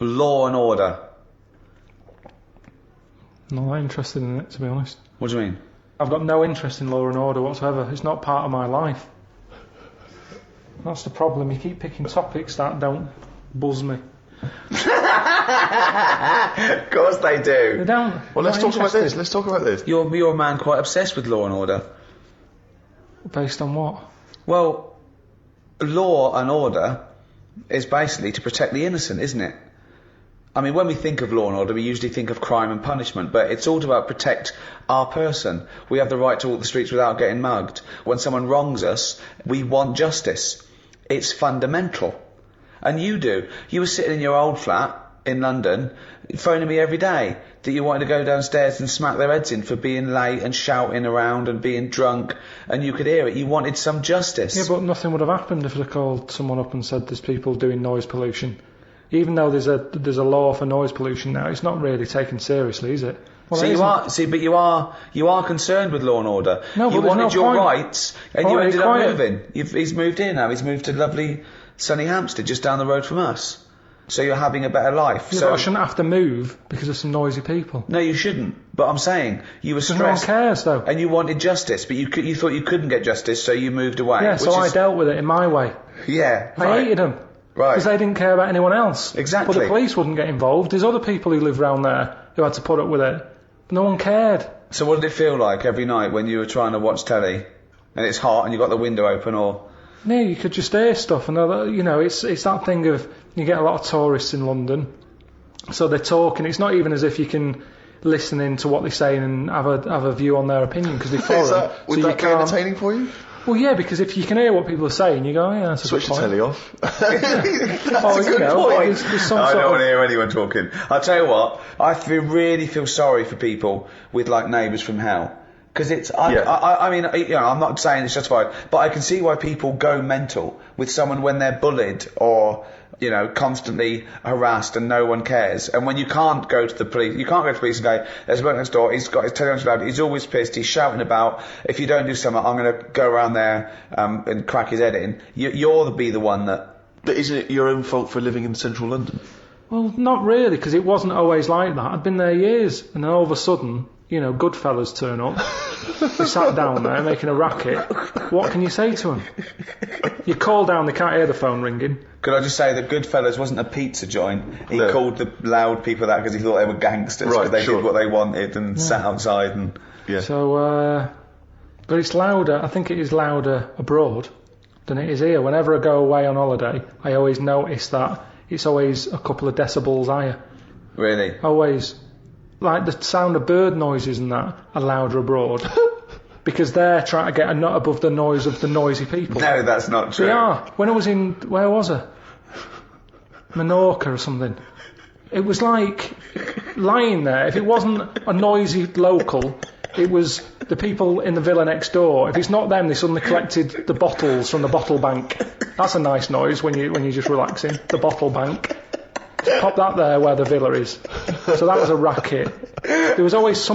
Law and Order. Not that interested in it, to be honest. What do you mean? I've got no interest in Law and Order whatsoever. It's not part of my life. That's the problem. You keep picking topics that don't buzz me. Of course they do. They don't. Well, let's talk about this. You're a man quite obsessed with Law and Order. Based on what? Well, law and order is basically to protect the innocent, isn't it? I mean, when we think of law and order, we usually think of crime and punishment, but it's all about protect our person. We have the right to walk the streets without getting mugged. When someone wrongs us, we want justice. It's fundamental. And you do. You were sitting in your old flat in London, phoning me every day that you wanted to go downstairs and smack their heads in for being late and shouting around and being drunk, and you could hear it. You wanted some justice. Yeah, but nothing would have happened if I'd called someone up and said there's people doing noise pollution. Even though there's a law for noise pollution now, it's not really taken seriously, is it? Well, but you are concerned with law and order. No, you but wanted your rights, and you ended up moving. moving. He's moved here now. He's moved to lovely sunny Hampstead, just down the road from us. So you're having a better life. Yeah, so but I shouldn't have to move because of some noisy people. No, you shouldn't. But I'm saying you were stressed. No one cares, though. And you wanted justice, but you thought you couldn't get justice, so you moved away. Yeah, so I dealt with it in my way. Yeah, I hated them. Right. Because they didn't care about anyone else. Exactly. But the police wouldn't get involved. There's other people who live round there who had to put up with it. But no one cared. So what did it feel like every night when you were trying to watch telly and it's hot and you got the window open, or... Yeah, you could just hear stuff. And, it's that thing of... You get a lot of tourists in London. So they're talking. It's not even as if you can listen in to what they're saying and have a view on their opinion, because they're foreign. Would that be entertaining for you? Well, yeah, because if you can hear what people are saying, you go, yeah, that's a Switch good the point. telly off. That's a good point. There's some I sort don't of... want to hear anyone talking. I'll tell you what, I really feel sorry for people with, like, neighbours from hell. Because I mean, I'm not saying it's justified, but I can see why people go mental with someone when they're bullied or, constantly harassed and no one cares. And when you can't go to the police, and go, there's a bloke next door, he's got his telly on too loud, he's always pissed, he's shouting about, if you don't do something, I'm going to go around there and crack his head in. You'll be the one that... But isn't it your own fault for living in central London? Well, not really, because it wasn't always like that. I'd been there years, and then all of a sudden... good fellas turn up. They sat down there making a racket. What can you say to them? You call down, they can't hear the phone ringing. Could I just say that Goodfellas wasn't a pizza joint? He called the loud people that because he thought they were gangsters, because they did what they wanted and sat outside and... Yeah. So, but it's louder, I think it is louder abroad than it is here. Whenever I go away on holiday, I always notice that it's always a couple of decibels higher. Really? Always. Like the sound of bird noises and that are louder abroad because they're trying to get a nut above the noise of the noisy people. No, that's not true. They are. When I was where was I? Menorca or something. It was like lying there. If it wasn't a noisy local, it was the people in the villa next door. If it's not them, they suddenly collected the bottles from the bottle bank. That's a nice noise when you're just relaxing. The bottle bank. Pop that there where the villa is. So that was a racket. There was just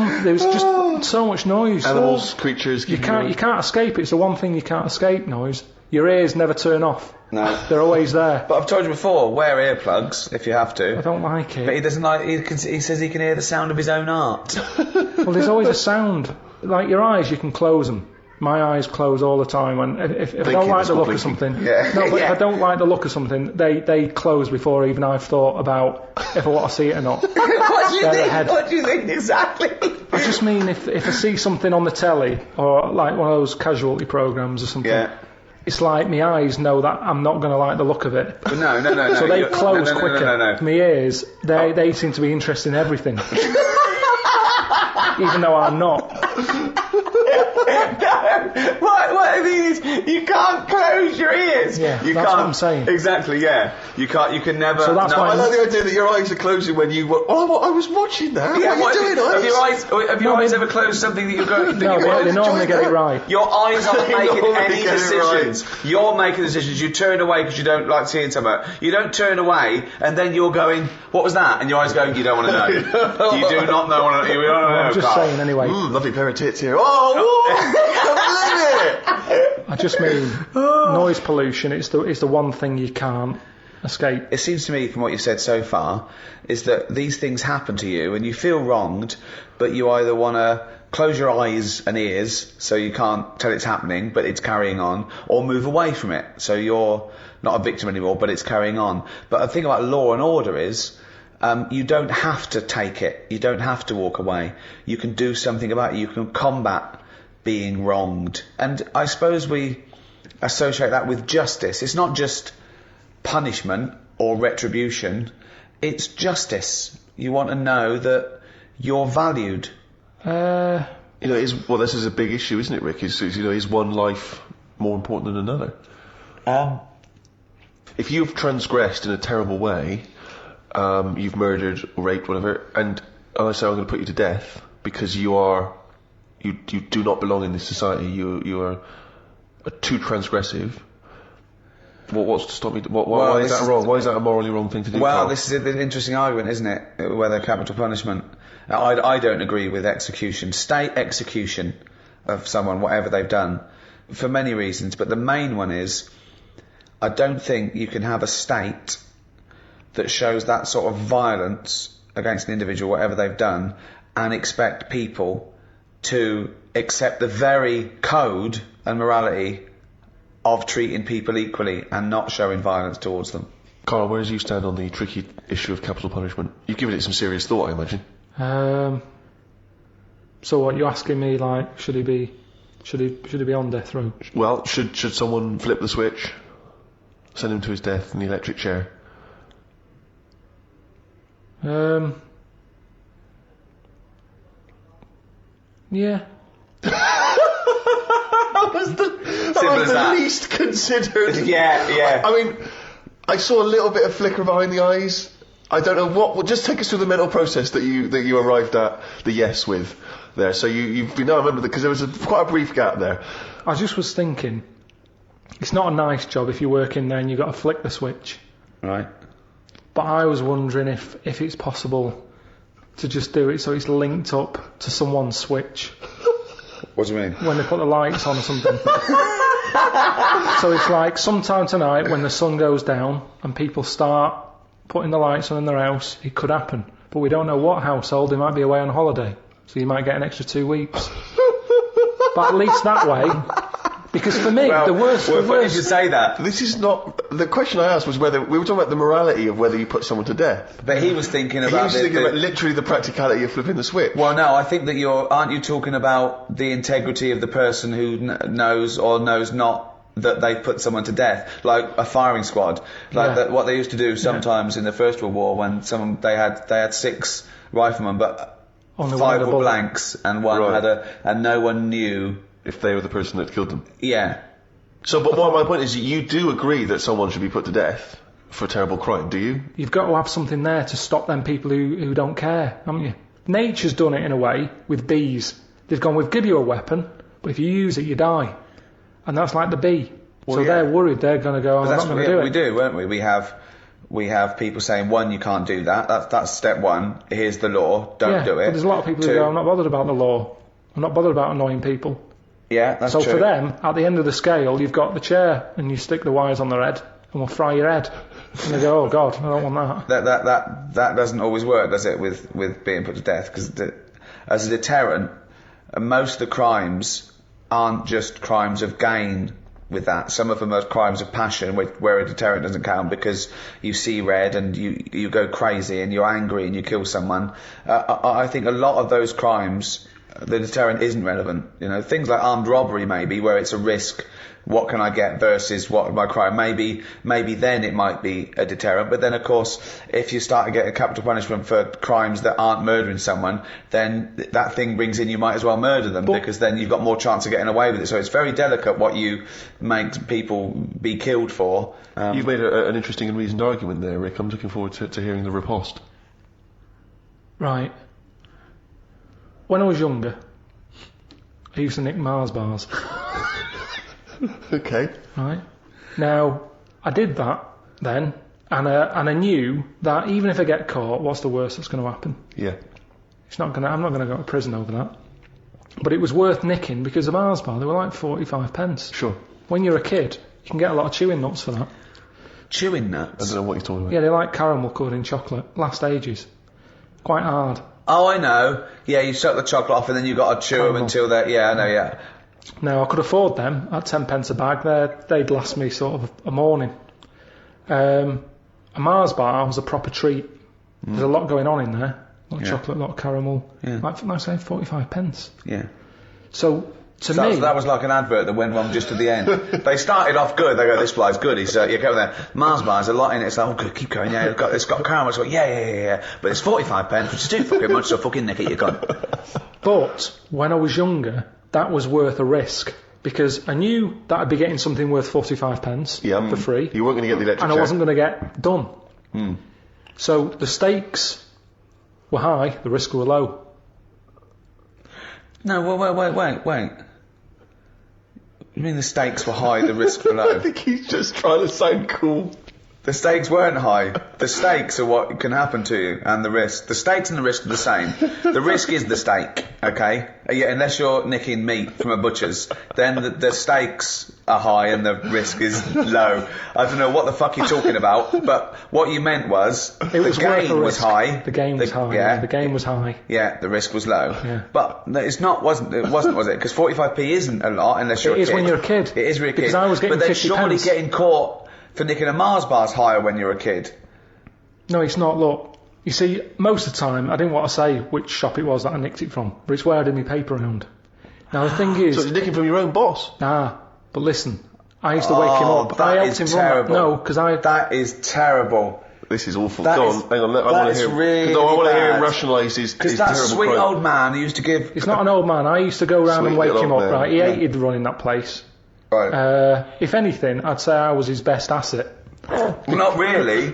so much noise. Animals, creatures. You can't escape it. It's the one thing you can't escape, noise. Your ears never turn off. No. They're always there. But I've told you before, wear earplugs if you have to. I don't like it. But he doesn't like. He says he can hear the sound of his own art. Well, there's always a sound. Like your eyes, you can close them. My eyes close all the time, and if I don't like the look of something, if I don't like the look of something, they close before even I've thought about if I want to see it or not. What do you think exactly? I just mean if I see something on the telly or like one of those casualty programs or something, it's like my eyes know that I'm not going to like the look of it. But no. So they close quicker. No. My ears, they seem to be interested in everything, even though I'm not. What I mean is, you can't close your ears. Yeah, that's what I'm saying. Exactly, yeah. You can't. You can never. So that's why I like the idea that your eyes are closing when you. I was watching that. Yeah, what are you doing? Have your eyes ever closed something that you're going? No, they normally get it right. Your eyes aren't making any get it decisions. right. You're making decisions. You turn away because you don't like seeing something. You don't turn away, and then you're going, "What was that?" And your eyes going, "You don't want to know. You do not know. You don't know." I'm just saying anyway. Lovely pair of tits here. I I just mean noise pollution. It's the one thing you can't escape. It seems to me, from what you've said so far, is that these things happen to you and you feel wronged, but you either want to close your eyes and ears so you can't tell it's happening, but it's carrying on, or move away from it so you're not a victim anymore, but it's carrying on. But the thing about law and order is, you don't have to take it. You don't have to walk away. You can do something about it. You can combat being wronged. And I suppose we associate that with justice. It's not just punishment or retribution. It's justice. You want to know that you're valued. This is a big issue, isn't it, Rick? Is one life more important than another? If you've transgressed in a terrible way, you've murdered, raped, whatever, and I say I'm going to put you to death because you do not belong in this society. You are too transgressive. What's to stop me? Why is that wrong? Why is that a morally wrong thing to do? Well, Karl? this is an interesting argument, isn't it? Whether capital punishment. Now, I don't agree with execution, state execution of someone, whatever they've done, for many reasons. But the main one is, I don't think you can have a state that shows that sort of violence against an individual, whatever they've done, and expect people to accept the very code and morality of treating people equally and not showing violence towards them. Karl, where do you stand on the tricky issue of capital punishment? You've given it some serious thought, I imagine. So what, you're asking me, like, should he be on death row? Well, should someone flip the switch, send him to his death in the electric chair? Yeah. That was the least considered. Yeah. I mean, I saw a little bit of flicker behind the eyes. I don't know what. Well, just take us through the mental process that you arrived at the yes with there. So I remember that because there was quite a brief gap there. I just was thinking, it's not a nice job if you work in there and you've got to flick the switch. Right. But I was wondering if it's possible to just do it so it's linked up to someone's switch. What do you mean? When they put the lights on or something. So it's like sometime tonight when the sun goes down and people start putting the lights on in their house, it could happen. But we don't know what household. They might be away on holiday. So you might get an extra 2 weeks. But at least that way, because for me, the worst... Well, funny you should say that. This is not... The question I asked was whether... We were talking about the morality of whether you put someone to death. But he was thinking about... about literally the practicality of flipping the switch. Well, no, I think that aren't you talking about the integrity of the person who knows or knows not that they've put someone to death, like a firing squad, like what they used to do sometimes in the First World War when they had 6 riflemen, but only 5 were blanks and one and no one knew if they were the person that killed them. Yeah. So, but my point is, you do agree that someone should be put to death for a terrible crime, do you? You've got to have something there to stop them people who don't care, haven't you? Nature's done it in a way with bees. They've gone, we'll give you a weapon, but if you use it, you die. And that's like the bee. So they're worried they're going to go, I'm not going to do it. We do, won't we? We have people saying, 1, you can't do that. That's step 1. Here's the law. Don't do it. But there's a lot of people who go, I'm not bothered about the law. I'm not bothered about annoying people. Yeah, that's true. So for them, at the end of the scale, you've got the chair and you stick the wires on their head and we'll fry your head. And they go, oh God, I don't want that. That doesn't always work, does it, with being put to death? Because as a deterrent, most of the crimes aren't just crimes of gain with that. Some of them are crimes of passion where a deterrent doesn't count because you see red and you go crazy and you're angry and you kill someone. I think a lot of those crimes, the deterrent isn't relevant. You know, things like armed robbery maybe, where it's a risk, what can I get versus what my crime. Maybe then it might be a deterrent. But then of course, if you start to get a capital punishment for crimes that aren't murdering someone, then that thing brings in you might as well murder them because then you've got more chance of getting away with it. So it's very delicate what you make people be killed for. You've made an interesting and reasoned argument there, Rick. I'm looking forward to hearing the riposte. Right. When I was younger, I used to nick Mars bars. Okay. Right. Now, I did that then, and I knew that even if I get caught, what's the worst that's going to happen? Yeah. I'm not going to go to prison over that. But it was worth nicking because the Mars bar, they were like 45 pence. Sure. When you're a kid, you can get a lot of chewing nuts for that. Chewing I nuts? don't know what you're talking about. Yeah, they like caramel covered in chocolate. Last ages. Quite hard. Oh, I know. Yeah, you suck the chocolate off and then you got to chew them until they're... Yeah, I know, yeah. Now, I could afford them at 10 pence a bag. They'd last me sort of a morning. A Mars bar was a proper treat. There's a lot going on in there. A lot of chocolate, a lot of caramel. Yeah. Like I say, 45 pence. Yeah. So, to So me... that was like an advert that went wrong just at the end. They started off good. They go, this fly's good. He's, you go there. Mars bars, a lot in it. It's like, oh, good, keep going. Yeah, it's got caramel. It's like, yeah. But it's 45 pence, which is too fucking much, so fucking nick it, you're gone. But, when I was younger, that was worth a risk. Because I knew that I'd be getting something worth 45 pence for free. You weren't going to get the electric and I chair. wasn't going to get done. So, the stakes were high, the risks were low. No, wait. You mean the stakes were high, the risks were low? I think he's just trying to sound cool. The stakes weren't high. The stakes are what can happen to you, and the risk. The stakes and the risk are the same. The risk is the stake, okay? Yeah, unless you're nicking meat from a butcher's, then the stakes are high and the risk is low. I don't know what the fuck you're talking about, but what you meant was It was the worth a game was risk. high. The game was high. Yeah. The game was high. Yeah, the risk was low. Yeah. But it wasn't, was it? Because 45p isn't a lot unless you're It a is kid. when you're a kid. It is when you're a kid. Because I was getting but then 50 surely pence. getting caught for nicking a Mars bar's higher when you're a kid. No, it's not. Look, you see, most of the time, I didn't want to say which shop it was that I nicked it from, but it's where I did my paper round. Now, the thing is... So you're nicking from your own boss? But listen, I used to wake him up. I helped him terrible. run that. No, because I... That is terrible. This is awful. That Go is- on, hang on. I that want is to hear. really I want to hear him bad. rationalise his Because that terrible sweet crime. old man who used to give... It's not an old man. I used to go round and Sweet wake little him old up, man. right? He Yeah. hated running that place. Right. If anything, I'd say I was his best asset. Well, not really.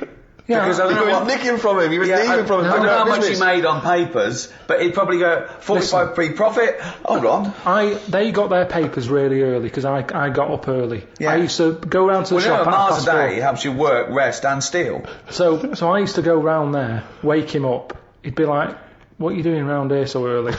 Yeah. Because I You don't know were what... nicking from him. You were thieving from him. I don't know how much he business. made on papers, but he'd probably go 45p profit. Hold on. They got their papers really early because I got up early. Yeah. I used to go round to the Well, you know, shop a at Mars a 4:30. day helps you work, rest, and steal. So I used to go round there, wake him up. He'd be like, "What are you doing round here so early?"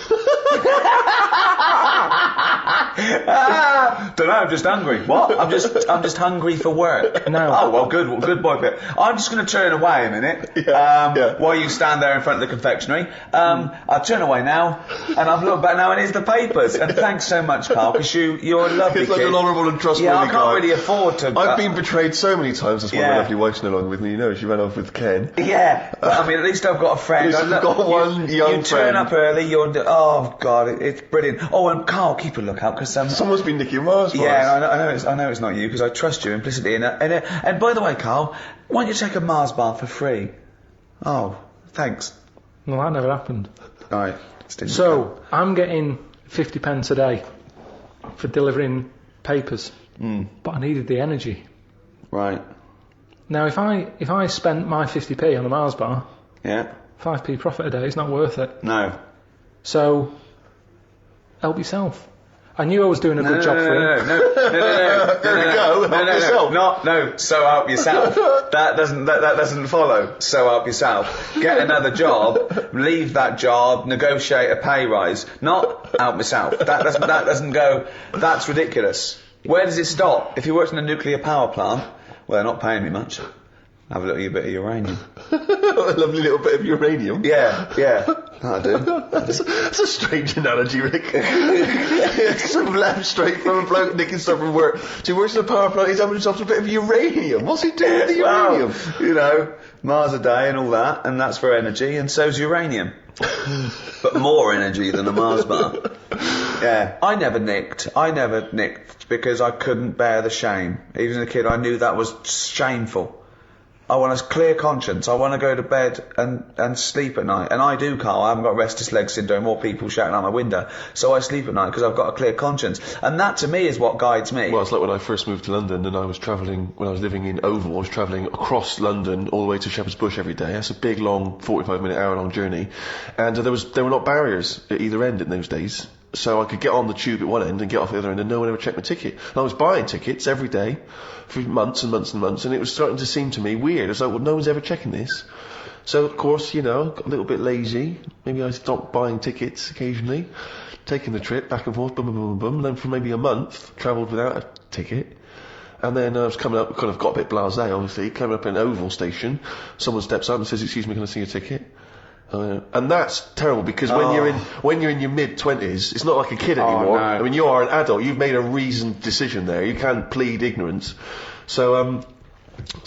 Don't know, I'm just hungry. What? I'm just hungry for work. No. Oh, well, good boy, Pip. I'm just going to turn away a minute. Yeah. While you stand there in front of the confectionery. I'll turn away now, and I've looked back now, and here's the papers. And thanks so much, Carl, because you're a lovely He's like kid. an honourable and trustworthy Yeah, I can't guy. really afford to. I've been betrayed so many times. That's why my Yeah. lovely wife's no longer with me. You know, she ran off with Ken. Yeah, but I mean, at least I've got a friend. At least you've got one young You turn friend. up early. Oh God, it's brilliant. Oh, and Carl, keep a lookout because Someone's been nicking Mars bars. Yeah, I know it's not you because I trust you implicitly. And by the way, Carl, why don't you take a Mars bar for free? Oh, thanks. Well, that never happened. All right. So I'm getting 50 pence a day for delivering papers, but I needed the energy. Right. Now, if I spent my 50p on a Mars bar, Yeah. 5p profit a day is not worth it. No. So help yourself. I knew I was doing a good job for him. No. There we go. Help yourself. No. So help yourself. That doesn't follow. So help yourself. Get another job. Leave that job. Negotiate a pay rise. Not help myself. That doesn't go. That's ridiculous. Where does it stop? If you worked in a nuclear power plant, well, they're not paying me much. Have a little bit of uranium. A lovely little bit of uranium. Yeah. That'll do. That's a strange analogy, Rick. Some left straight from a bloke nicking stuff from work. So he works in a power plant, he's having himself a bit of uranium. What's he doing with the uranium? Well, you know, Mars a day and all that, and that's for energy, and so's uranium. But more energy than a Mars bar. Yeah. I never nicked because I couldn't bear the shame. Even as a kid, I knew that was shameful. I want a clear conscience. I want to go to bed and sleep at night. And I do, Carl. I haven't got restless leg syndrome or people shouting out my window. So I sleep at night because I've got a clear conscience. And that, to me, is what guides me. Well, it's like when I first moved to London and I was travelling, when I was living in Oval, I was travelling across London all the way to Shepherd's Bush every day. That's a big, long, 45-minute, hour-long journey. And there were not barriers at either end in those days. So I could get on the tube at one end and get off the other end and no one ever checked my ticket. And I was buying tickets every day for months and months and months, and it was starting to seem to me weird. I was like, well, no one's ever checking this. So, of course, you know, got a little bit lazy. Maybe I stopped buying tickets occasionally, taking the trip back and forth, boom, boom, boom, boom. And then for maybe a month, travelled without a ticket. And then I was coming up, kind of got a bit blasé, obviously, coming up in Oval Station. Someone steps up and says, "Excuse me, can I see your ticket?" And that's terrible because when you're in your mid-20s, it's not like a kid anymore. No. I mean, you are an adult. You've made a reasoned decision there. You can't plead ignorance. So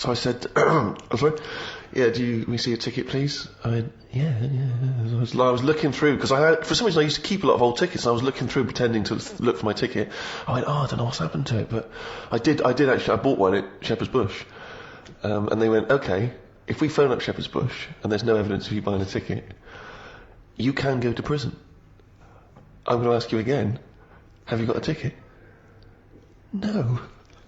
I said, "I'm sorry. Yeah, let me see your ticket, please?" I went, yeah. I was looking through, because for some reason I used to keep a lot of old tickets, and I was looking through, pretending to look for my ticket. I went, I don't know what's happened to it, but I did actually, I bought one at Shepherd's Bush. And they went, okay, if we phone up Shepherd's Bush, and there's no evidence of you buying a ticket, you can go to prison. I'm going to ask you again, have you got a ticket? No.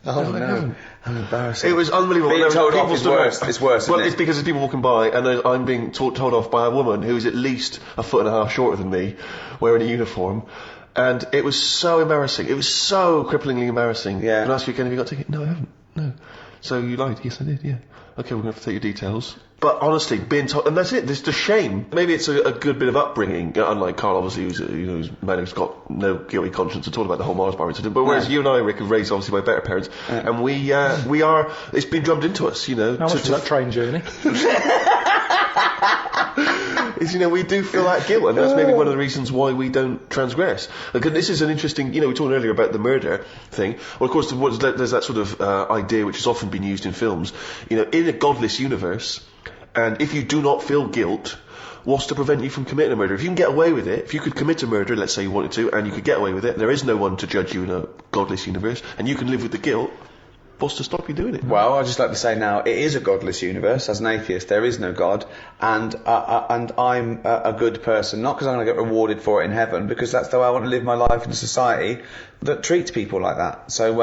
Oh no! How embarrassing! It was unbelievable. Being told off is worse. It's worse. Well, isn't it's because there's people walking by, and I'm being told off by a woman who is at least a foot and a half shorter than me, wearing a uniform, and it was so embarrassing. It was so cripplingly embarrassing. Yeah. Can I ask you again? Have you got a ticket? No, I haven't. No. So you lied? Yes, I did. Yeah. Okay, we're going to have to take your details. But honestly, being told, and that's it. There's the shame. Maybe it's a good bit of upbringing. Unlike Karl, obviously, who's a man who's got no guilty conscience at all about the whole Mars bar incident. But whereas you and I, Rick, are raised obviously by better parents, and we are. It's been drummed into us, How much was that train journey? Is, we do feel that guilt, and that's maybe one of the reasons why we don't transgress. Because this is an interesting, we were talking earlier about the murder thing. Well, of course, there's that sort of idea which has often been used in films. In a godless universe, and if you do not feel guilt, what's to prevent you from committing a murder? If you can get away with it, if you could commit a murder, let's say you wanted to, and you could get away with it, there is no one to judge you in a godless universe, and you can live with the guilt, what's to stop you doing it? Well, I'd just like to say now, it is a godless universe. As an atheist, there is no God, and I'm a good person, not because I'm going to get rewarded for it in heaven, because that's the way I want to live my life in a society that treats people like that. So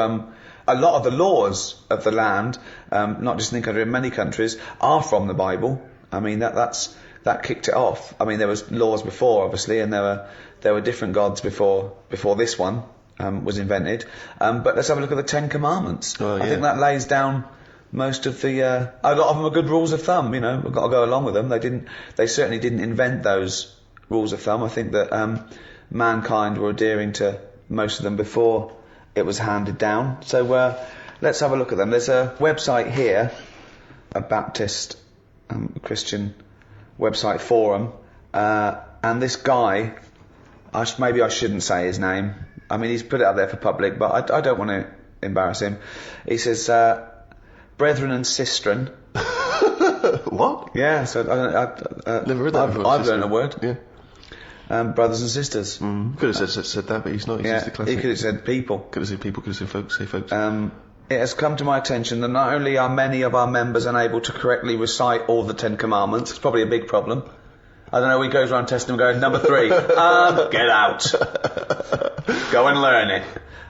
a lot of the laws of the land, not just in the country, in many countries, are from the Bible. I mean, that kicked it off. I mean, there was laws before, obviously, and there were different gods before this one was invented. But let's have a look at the Ten Commandments. Oh, yeah. I think that lays down most of the. A lot of them are good rules of thumb. We've got to go along with them. They certainly didn't invent those rules of thumb. I think that mankind were adhering to most of them before it was handed down. So let's have a look at them. There's a website here, a Baptist Christian website forum, and this guy, maybe I shouldn't say his name. I mean, he's put it up there for public, but I don't want to embarrass him. He says, brethren and sistren. What? Yeah, so never heard that before. I've learned a word. Yeah. Brothers and sisters. Could have said that, but he's not. He's just the classic. He could have said people. Could have said people, could have said folks, say folks. It has come to my attention that not only are many of our members unable to correctly recite all the Ten Commandments, it's probably a big problem. I don't know, he goes around testing them going, number 3, get out. Go and learn it.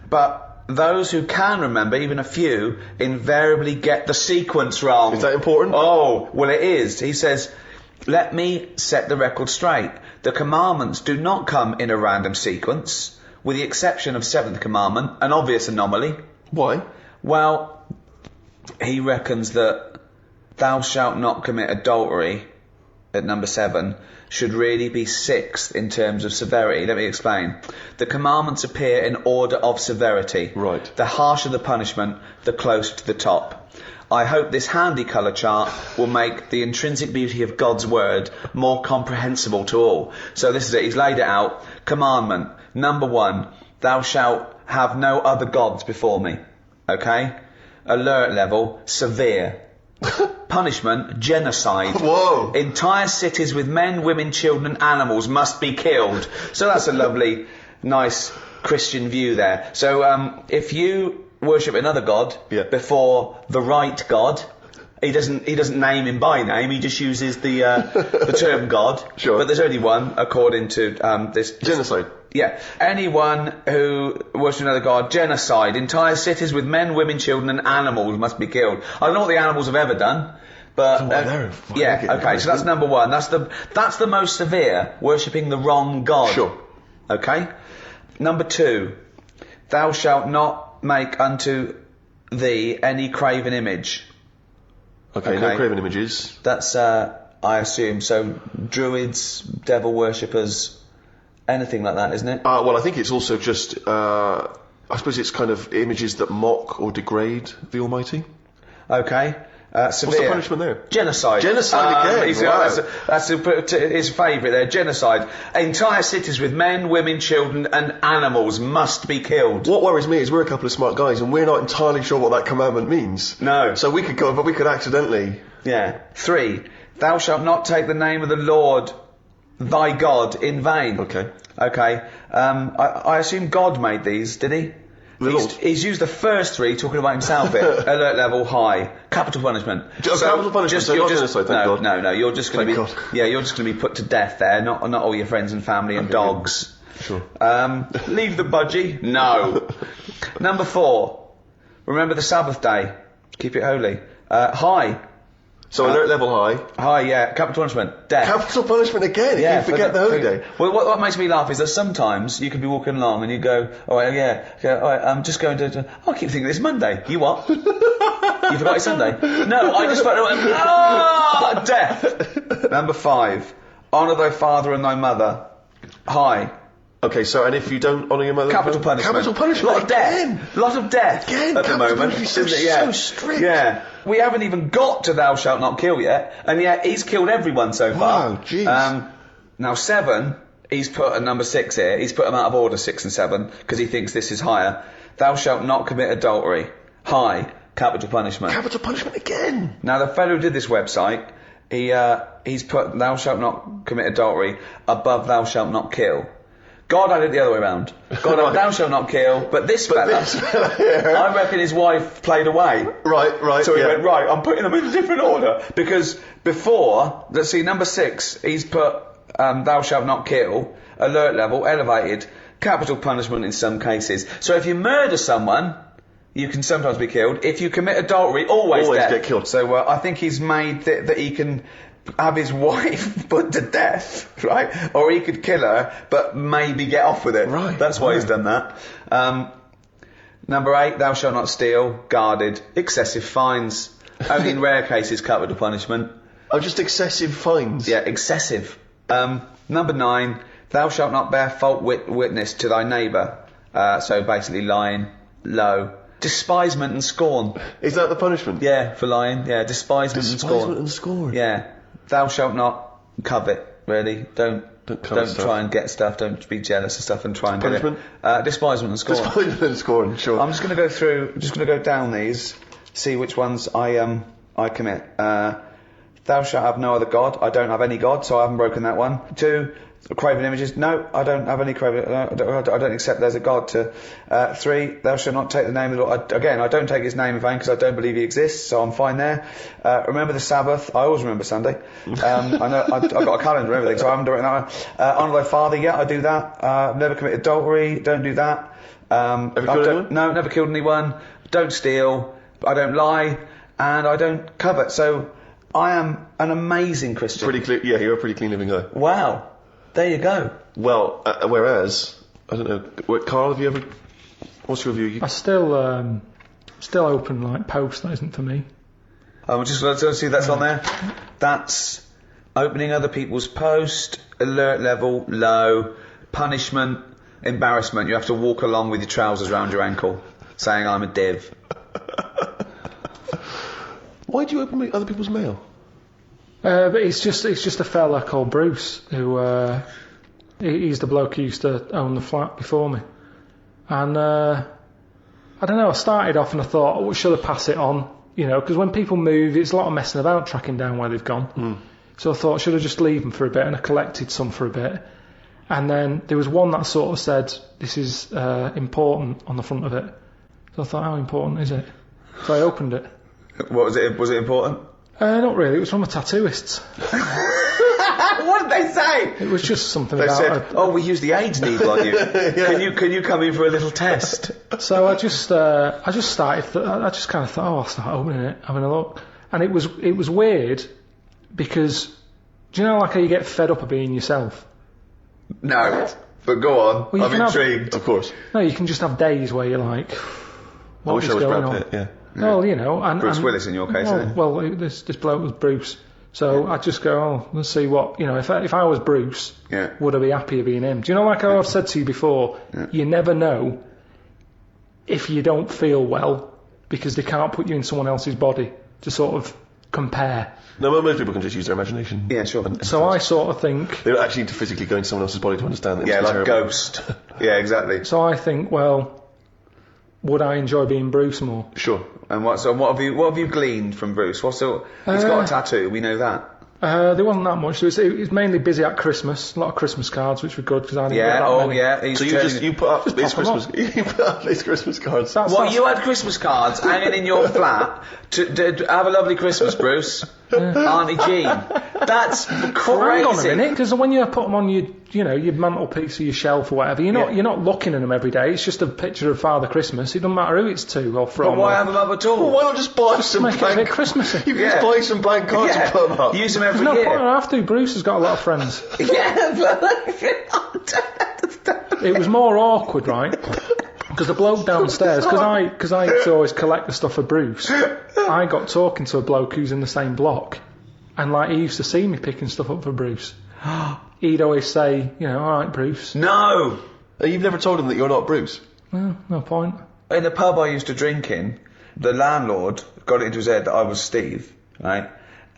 But those who can remember, even a few, invariably get the sequence wrong. Is that important? Oh, well it is. He says, let me set the record straight. The commandments do not come in a random sequence, with the exception of 7th commandment, an obvious anomaly. Why? Well, he reckons that thou shalt not commit adultery at number 7 should really be 6th in terms of severity. Let me explain. The commandments appear in order of severity. Right. The harsher the punishment, the closer to the top. I hope this handy colour chart will make the intrinsic beauty of God's word more comprehensible to all. So this is it. He's laid it out. Commandment. Number 1. Thou shalt have no other gods before me. Okay? Alert level. Severe. Punishment, genocide. Whoa. Entire cities with men, women, children and animals must be killed. So that's a lovely, nice Christian view there. So if you worship another god before the right God, he doesn't name him by name, he just uses the term God. Sure. But there's only one according to this Genocide. Yeah. Anyone who worships another god, genocide. Entire cities with men, women, children and animals must be killed. I don't know what the animals have ever done, but okay, so that's number 1. That's the most severe, worshipping the wrong god. Sure. Okay? Number 2. Thou shalt not make unto thee any graven image. Okay, no graven images. That's I assume, so druids, devil worshippers, anything like that, isn't it? Well, I think it's also just I suppose it's kind of images that mock or degrade the Almighty. Okay. Severe. What's the punishment there? Genocide. Genocide again. Wow. That's his favourite there. Genocide. Entire cities with men, women, children, and animals must be killed. What worries me is we're a couple of smart guys and we're not entirely sure what that commandment means. No. So we could go, but we could accidentally. Yeah. 3. Thou shalt not take the name of the Lord thy God in vain. Okay. Okay. I assume God made these, did he? He's used the first 3 talking about himself here. Alert level high. Capital punishment. Capital punishment, so not genocide, thank God. No, you're just going to be... God. Yeah, you're just going to be put to death there, not all your friends and family and dogs. Sure. Leave the budgie? No. Number 4. Remember the Sabbath day. Keep it holy. High. So alert level high. High, yeah. Capital punishment. Death. Capital punishment again, Yeah, if you forget the holy day. Well, what makes me laugh is that sometimes you can be walking along and you go, all right, all right, I'm just going to... I keep thinking it's Monday. You what? You forgot it's Sunday? No, I just felt... death. Number 5. Honour thy father and thy mother. High. Okay, so, and if you don't honour your mother... Capital punishment. Capital punishment. Lot of death. Lot of death. Again, at the moment. Isn't it? Yeah. So strict. Yeah. We haven't even got to thou shalt not kill yet, and yet he's killed everyone so far. Wow, jeez. Now 7, he's put at number 6 here. He's put them out of order, 6 and 7, because he thinks this is higher. Thou shalt not commit adultery. High. Capital punishment. Capital punishment again. Now the fellow who did this website, he's put thou shalt not commit adultery above thou shalt not kill. God had it the other way around. God had thou shalt not kill, but this fella here, I reckon his wife played away. Right. So he went, right, I'm putting them in a different order. Because before, let's see, number 6, he's put thou shalt not kill, alert level, elevated, capital punishment in some cases. So if you murder someone, you can sometimes be killed. If you commit adultery, always death. Get killed. So I think he's made that he can have his wife put to death, right? Or he could kill her, but maybe get off with it. Right. That's why he's done that. Number 8, thou shalt not steal, guarded, excessive fines. Only in rare cases capital punishment. Oh, just excessive fines? Yeah, excessive. Number 9, thou shalt not bear false witness to thy neighbour. So basically lying low. Despisement and scorn. Is that the punishment? Yeah, for lying. Yeah, despisement and scorn. Yeah. Thou shalt not covet, really. Don't try and get stuff. Don't be jealous of stuff and try and punishment? Get it. Despisement and scorn. Despisement and scorn, sure. I'm just going to go down these, see which ones I commit. Thou shalt have no other God. I don't have any God, so I haven't broken that one. 2, craven images. No, I don't have any craven. I don't accept there's a God to. 3, thou shalt not take the name of the Lord. Again, I don't take his name in vain because I don't believe he exists, so I'm fine there. Remember the Sabbath. I always remember Sunday. I know I've got a calendar and everything, so I haven't done it that way. Honour thy father. Yeah, I do that. I've never committed adultery. Don't do that. Ever killed anyone? No, never killed anyone. Don't steal. I don't lie, and I don't covet. So I am an amazing Christian. Pretty clear. Yeah, you're a pretty clean living guy. Wow. There you go. Well, whereas, I don't know, Karl, have you ever, what's your view? I still open like post, that isn't for me. Let's see that's on there. That's opening other people's post, alert level, low, punishment, embarrassment. You have to walk along with your trousers around your ankle, saying I'm a div. Why do you open other people's mail? But it's just a fella called Bruce who he's the bloke who used to own the flat before me, and I don't know. I started off and I thought, oh, should I pass it on? You know, because when people move, it's a lot of messing about tracking down where they've gone. So I thought, should I just leave them for a bit? And I collected some for a bit, and then there was one that sort of said, "This is important" on the front of it. So I thought, how important is it? So I opened it. What was it? Was it important? Not really. It was from a tattooist. What did they say? It was just something they about. Said, "Oh, we used the AIDS needle on you. Yeah. Can you come in for a little test?" So I just started. I just kind of thought, oh, I'll start opening it, having a look, and it was weird because do you know like how you get fed up of being yourself? No, but go on. Well, I'm intrigued. Of course. No, you can just have days where you're like, I wish I was Brad Pitt. Yeah. Well, you know, and Bruce Willis in your case, isn't it? Well, this bloke was Bruce, so I just go, oh, let's see what, you know, if I was Bruce, would I be happier being him? Do you know, like I've said to you before, you never know if you don't feel well because they can't put you in someone else's body to sort of compare. No, well, most people can just use their imagination. Yeah, sure. So I sort of think... They don't actually need to physically go into someone else's body to understand that. Yeah, like terrible. Ghost. Yeah, exactly. So I think, well, would I enjoy being Bruce more? Sure. And what have you gleaned from Bruce? He's got a tattoo, we know that. There wasn't that much. It was mainly busy at Christmas. A lot of Christmas cards, which were good because I didn't get that many. Yeah. So you put up these pop 'em Christmas, you put up these Christmas cards. You had Christmas cards hanging in your flat to have a lovely Christmas, Bruce. Auntie Jean. That's crazy. Well, hang on a minute, because when you put them on your mantelpiece or your shelf or whatever, you're not looking at them every day. It's just a picture of Father Christmas. It doesn't matter who it's to or from. But why have them up at all? Well, why not just buy some make blank? it a bit Christmassy. You can just buy some blank cards and put them up. Use them There's every no year. point. I have to. Bruce has got a lot of friends. It was more awkward, right? Because the bloke downstairs, because I used to always collect the stuff for Bruce, I got talking to a bloke who's in the same block, and like he used to see me picking stuff up for Bruce. He'd always say, all right, Bruce. No! You've never told him that you're not Bruce? Well, no point. In the pub I used to drink in, the landlord got it into his head that I was Steve, right?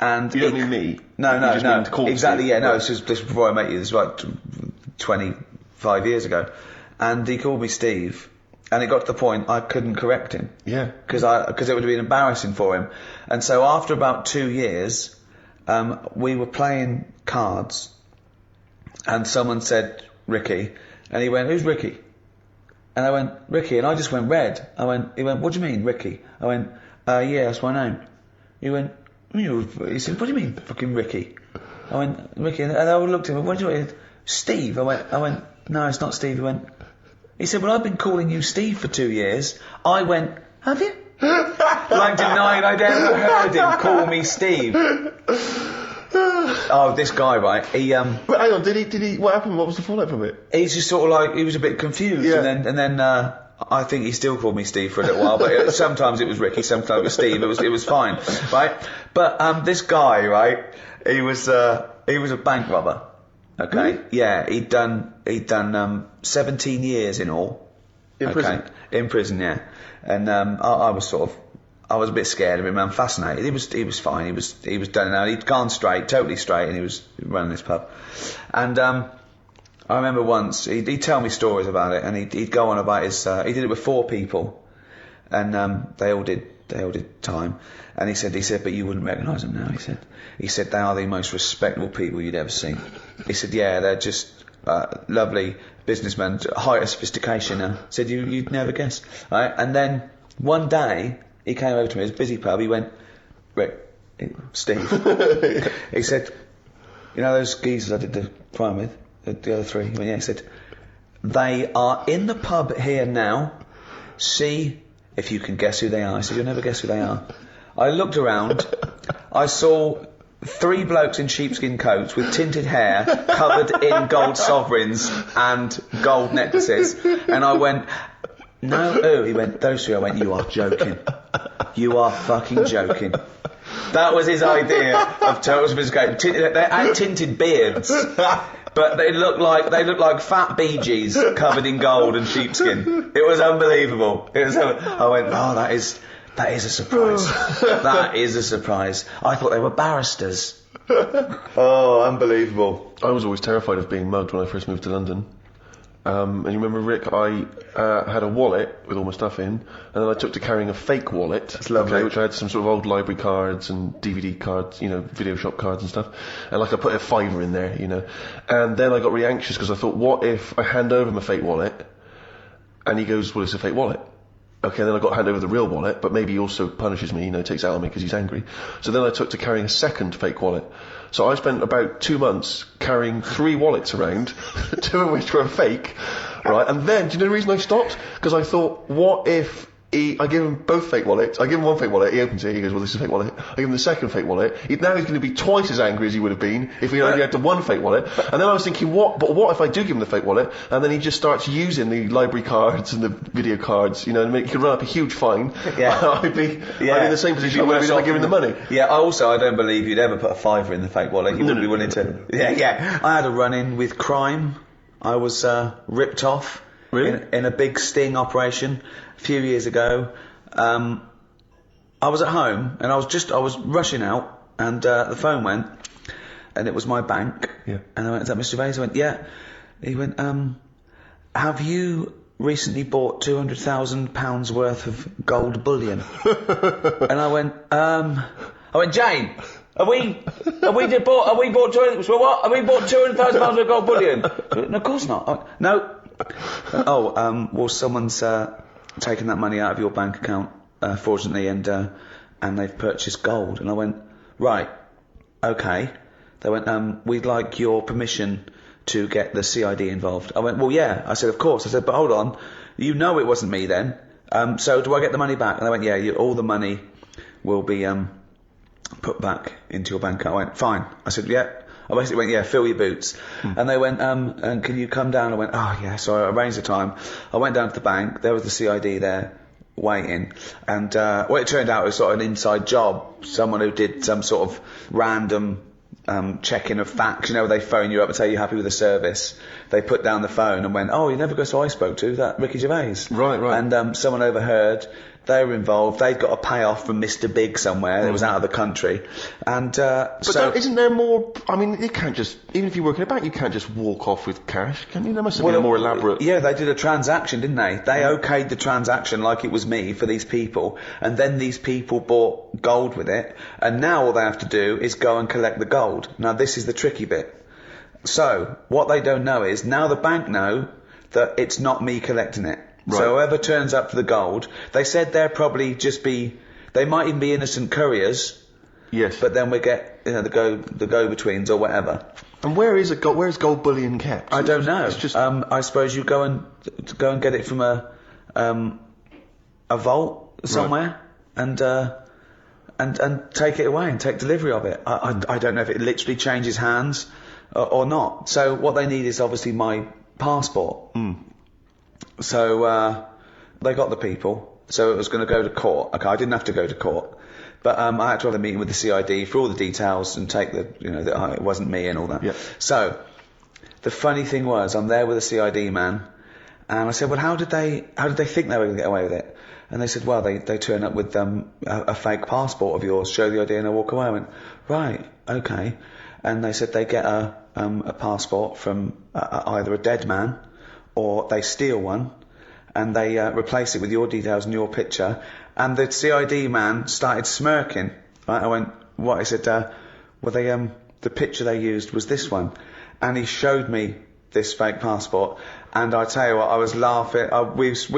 And You don't mean me? No, You just mean to call exactly, Steve. yeah, no, Right. this was before I met you, this was like 25 years ago. And he called me Steve, and it got to the point I couldn't correct him. Yeah. Because it would have been embarrassing for him. And so after about 2 years, we were playing cards, and someone said, Ricky, and he went, who's Ricky? And I went, Ricky, and I just went red. He went, what do you mean, Ricky? I went, yeah, that's my name. He went, he said, what do you mean, fucking Ricky? I went, Ricky, and I looked at him, what do you want? Steve. I went, no, it's not Steve. He said, well, I've been calling you Steve for 2 years. I went, have you? Like denying I'd ever heard him call me Steve. Oh, this guy, right? But hang on, did he? What happened? What was the fallout from it? He's just sort of like, he was a bit confused, Yeah. and then I think he still called me Steve for a little while, but sometimes it was Ricky, sometimes it was Steve. It was fine, right? But this guy, right? He was a bank robber. Okay, Really? yeah, he'd done 17 years in all. In prison? In prison, yeah. And I was a bit scared of him. I'm fascinated. He was fine. He was done now. He'd gone straight, totally straight, and he was running this pub. And I remember once he'd tell me stories about it, and he'd go on about his. He did it with 4 people, and they all did time. And he said, but you wouldn't recognise them now. He said they are the most respectable people you'd ever seen. He said, yeah, they're just lovely businessmen, height of sophistication. He said you'd never guess, right? And then one day he came over to me. It was a busy pub. He went, Rick, Steve. He said, you know those geezers I did the crime with, the other 3. He went, yeah. He said, they are in the pub here now. See if you can guess who they are. I said, you'll never guess who they are. I looked around. I saw 3 blokes in sheepskin coats with tinted hair covered in gold sovereigns and gold necklaces. And I went, no, who? He went, those 3. I went, you are joking. You are fucking joking. That was his idea of total sophistication. They had tinted beards, but they looked like fat Bee Gees covered in gold and sheepskin. It was unbelievable. I went, oh, that is a surprise. That is a surprise. I thought they were barristers. Oh, unbelievable. I was always terrified of being mugged when I first moved to London. And you remember, Rick, I had a wallet with all my stuff in, and then I took to carrying a fake wallet. That's lovely. Okay, which I had some sort of old library cards and DVD cards, video shop cards and stuff. And like I put a £5 in there, And then I got really anxious because I thought, what if I hand over my fake wallet, and he goes, well, it's a fake wallet. Okay, then I got to hand over the real wallet, but maybe he also punishes me, takes out on me because he's angry. So then I took to carrying a second fake wallet. So I spent about 2 months carrying 3 wallets around, 2 of which were fake, right? And then, do you know the reason I stopped? Because I thought, what if I give him both fake wallets? I give him one fake wallet, he opens it, he goes, well, this is a fake wallet. I give him the second fake wallet. Now he's going to be twice as angry as he would have been if he only had the one fake wallet. And then I was thinking, what if I do give him the fake wallet, and then he just starts using the library cards and the video cards, and he could run up a huge fine. Yeah. I'd be in the same position I would have been if I give him the money. Yeah, I don't believe you'd ever put a £5 in the fake wallet. You wouldn't be willing to. Yeah. I had a run-in with crime. I was ripped off Really? in a big sting operation a few years ago. I was at home and I was rushing out, and the phone went, and it was my bank. Yeah. And I went, "Is that Mr. Gervais?" I went, "Yeah." He went, "Have you recently bought £200,000 worth of gold bullion?" And I went, "Jane, have we bought £200,000 worth of gold bullion?" No, of course not. I went, "No." Well, someone's taken that money out of your bank account fraudulently, and they've purchased gold. And I went, "Right, okay." They went, "We'd like your permission to get the CID involved." I went, "Well, yeah." I said, "Of course." I said, "But hold on, you know it wasn't me then. So do I get the money back?" And they went, "Yeah, all the money will be put back into your bank account." I went, "Fine." I said, "Yeah." I basically went, "Yeah, fill your boots." And they went, "And can you come down?" I went, "Oh, yeah." So I arranged the time. I went down to the bank. There was the CID there waiting. And it turned out it was sort of an inside job. Someone who did some sort of random checking of facts. You know, they phone you up and say you're happy with the service. They put down the phone and went, "Oh, you never guess who I spoke to? That Ricky Gervais." Right. And someone overheard. They were involved. They'd got a payoff from Mr. Big somewhere. It was out of the country. And isn't there more? I mean, you can't just, even if you work in a bank, you can't just walk off with cash, can you? There must have been a more elaborate. Yeah, they did a transaction, didn't they? They okayed the transaction like it was me for these people, and then these people bought gold with it, and now all they have to do is go and collect the gold. Now this is the tricky bit. So what they don't know is now the bank know that it's not me collecting it. Right. So whoever turns up for the gold, they said they'll probably just be, they might even be innocent couriers. Yes. But then we get, the go-betweens or whatever. And where is gold bullion kept? I don't know. It's just. I suppose you go and get it from a vault somewhere, right. and take it away and take delivery of it. I don't know if it literally changes hands or not. So what they need is obviously my passport. So they got the people. So it was going to go to court. Okay, I didn't have to go to court, but I had to have a meeting with the CID for all the details and take that it wasn't me and all that. Yeah. So the funny thing was, I'm there with the CID man, and I said, "Well, how did they think they were going to get away with it?" And they said, "Well, they turn up with a fake passport of yours, show the ID, and I walk away." I went, "Right, okay." And they said they get a passport from either a dead man, or they steal one, and they replace it with your details and your picture. And the CID man started smirking. Right? I went, "What?" He said, "Well, the picture they used was this one," and he showed me this fake passport. And I tell you what, I was laughing.